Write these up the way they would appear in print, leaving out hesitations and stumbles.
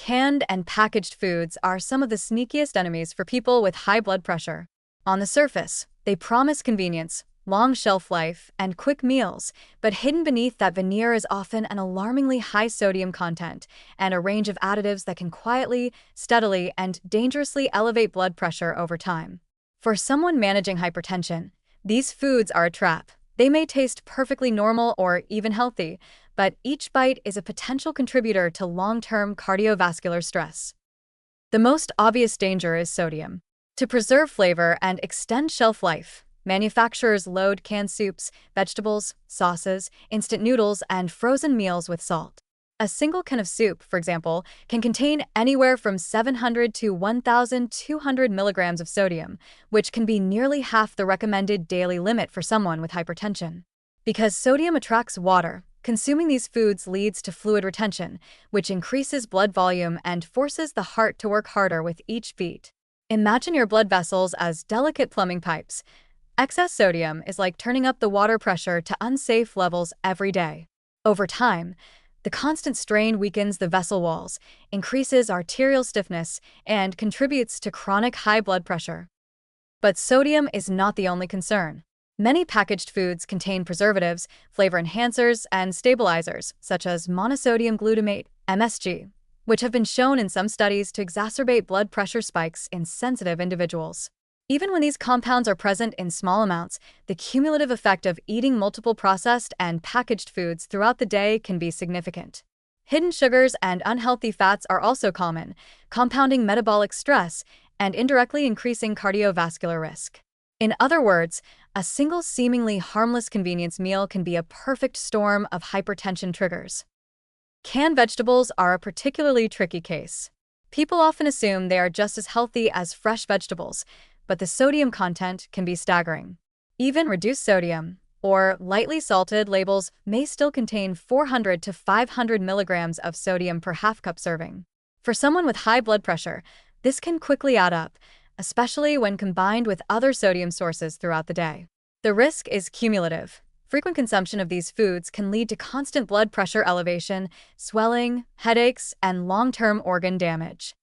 Canned and packaged foods are some of the sneakiest enemies for people with high blood pressure. On the surface, they promise convenience, long shelf life, and quick meals, but hidden beneath that veneer is often an alarmingly high sodium content and a range of additives that can quietly, steadily, and dangerously elevate blood pressure over time. For someone managing hypertension, these foods are a trap. They may taste perfectly normal or even healthy, but each bite is a potential contributor to long-term cardiovascular stress. The most obvious danger is sodium. To preserve flavor and extend shelf life, manufacturers load canned soups, vegetables, sauces, instant noodles, and frozen meals with salt. A single can of soup, for example, can contain anywhere from 700 to 1,200 milligrams of sodium, which can be nearly half the recommended daily limit for someone with hypertension. Because sodium attracts water, consuming these foods leads to fluid retention, which increases blood volume and forces the heart to work harder with each beat. Imagine your blood vessels as delicate plumbing pipes. Excess sodium is like turning up the water pressure to unsafe levels every day. Over time, the constant strain weakens the vessel walls, increases arterial stiffness, and contributes to chronic high blood pressure. But sodium is not the only concern. Many packaged foods contain preservatives, flavor enhancers, and stabilizers, such as monosodium glutamate, MSG, which have been shown in some studies to exacerbate blood pressure spikes in sensitive individuals. Even when these compounds are present in small amounts, the cumulative effect of eating multiple processed and packaged foods throughout the day can be significant. Hidden sugars and unhealthy fats are also common, compounding metabolic stress and indirectly increasing cardiovascular risk. In other words, a single seemingly harmless convenience meal can be a perfect storm of hypertension triggers. Canned vegetables are a particularly tricky case. People often assume they are just as healthy as fresh vegetables, but the sodium content can be staggering. Even reduced sodium, or lightly salted labels, may still contain 400 to 500 milligrams of sodium per half-cup serving. For someone with high blood pressure, this can quickly add up, especially when combined with other sodium sources throughout the day. The risk is cumulative. Frequent consumption of these foods can lead to constant blood pressure elevation, swelling, headaches, and long-term organ damage.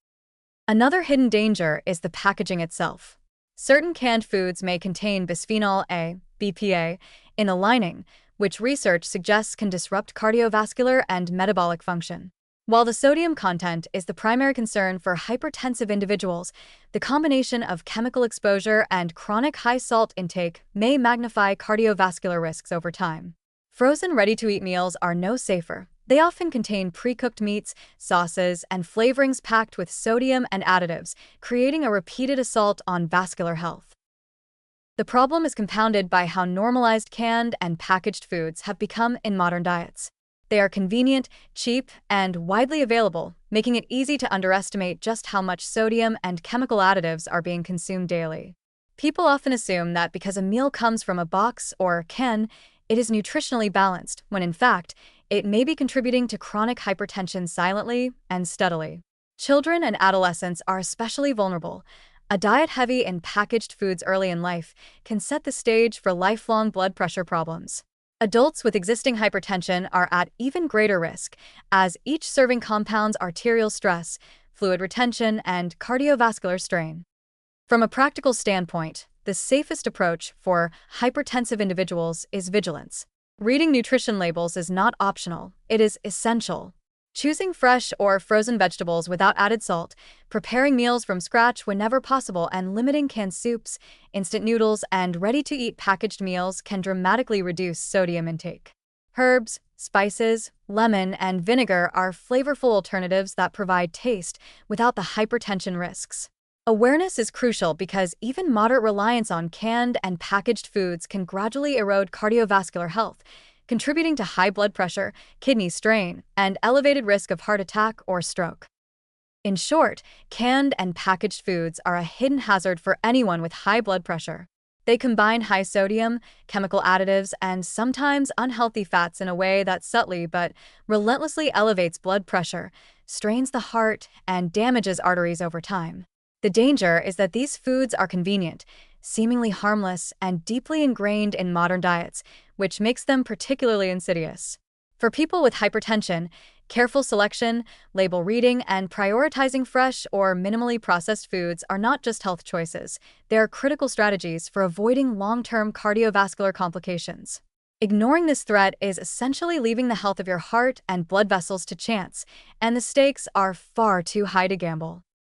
Another hidden danger is the packaging itself. Certain canned foods may contain bisphenol A, BPA, in a lining, which research suggests can disrupt cardiovascular and metabolic function. While the sodium content is the primary concern for hypertensive individuals, the combination of chemical exposure and chronic high salt intake may magnify cardiovascular risks over time. Frozen ready-to-eat meals are no safer. They often contain pre-cooked meats, sauces, and flavorings packed with sodium and additives, creating a repeated assault on vascular health. The problem is compounded by how normalized canned and packaged foods have become in modern diets. They are convenient, cheap, and widely available, making it easy to underestimate just how much sodium and chemical additives are being consumed daily. People often assume that because a meal comes from a box or can, it is nutritionally balanced, when in fact, it may be contributing to chronic hypertension silently and steadily. Children and adolescents are especially vulnerable. A diet heavy in packaged foods early in life can set the stage for lifelong blood pressure problems. Adults with existing hypertension are at even greater risk, as each serving compounds arterial stress, fluid retention, and cardiovascular strain. From a practical standpoint, the safest approach for hypertensive individuals is vigilance. Reading nutrition labels is not optional, it is essential. Choosing fresh or frozen vegetables without added salt, preparing meals from scratch whenever possible, and limiting canned soups, instant noodles, and ready-to-eat packaged meals can dramatically reduce sodium intake. Herbs, spices, lemon, and vinegar are flavorful alternatives that provide taste without the hypertension risks. Awareness is crucial because even moderate reliance on canned and packaged foods can gradually erode cardiovascular health, contributing to high blood pressure, kidney strain, and elevated risk of heart attack or stroke. In short, canned and packaged foods are a hidden hazard for anyone with high blood pressure. They combine high sodium, chemical additives, and sometimes unhealthy fats in a way that subtly but relentlessly elevates blood pressure, strains the heart, and damages arteries over time. The danger is that these foods are convenient, seemingly harmless, and deeply ingrained in modern diets, which makes them particularly insidious. For people with hypertension, Careful selection, label reading, and prioritizing fresh or minimally processed foods are not just health choices, they are critical strategies for avoiding long-term cardiovascular complications. Ignoring this threat is essentially leaving the health of your heart and blood vessels to chance, and the stakes are far too high to gamble.